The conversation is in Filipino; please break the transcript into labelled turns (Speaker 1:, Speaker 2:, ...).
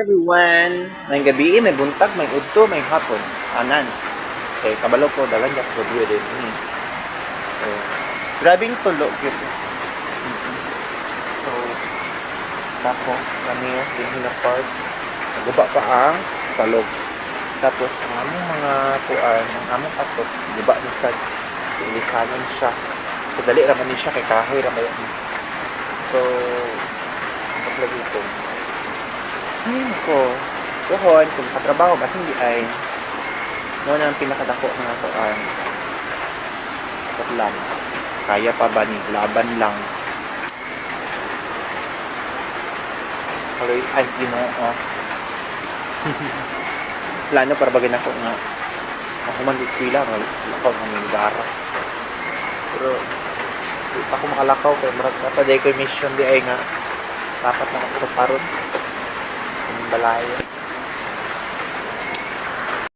Speaker 1: Everyone, may gabi, may buntag, may udto, may hapon. Anan. Okay, kabalo ko, dagan niya ko din. So, grabing tulo, yun. So, tapos, kami din na park. Guba pa ang salog. Tapos, ang among mga kuan, ang among atot, guba ni sad. Ilisanon siya. So, dali raman ni siya, kay kahoy raman yun. So, ang lagi ito. Ay, ko. Doon, kung katrabaho, kasi hindi ay noon ang pinakadako ng kuan. Takot lang. Kaya pa ba ni? Laban lang. Haloy, ay, sige mo, oh. Plano para bagay na ko nga. Ako man di eskwela, lakaw ng Mingara. Pero, di pa ako makalakaw, kaya marag na pa, di ko mission di ay nga. Dapat na ako parot. Yung balaya.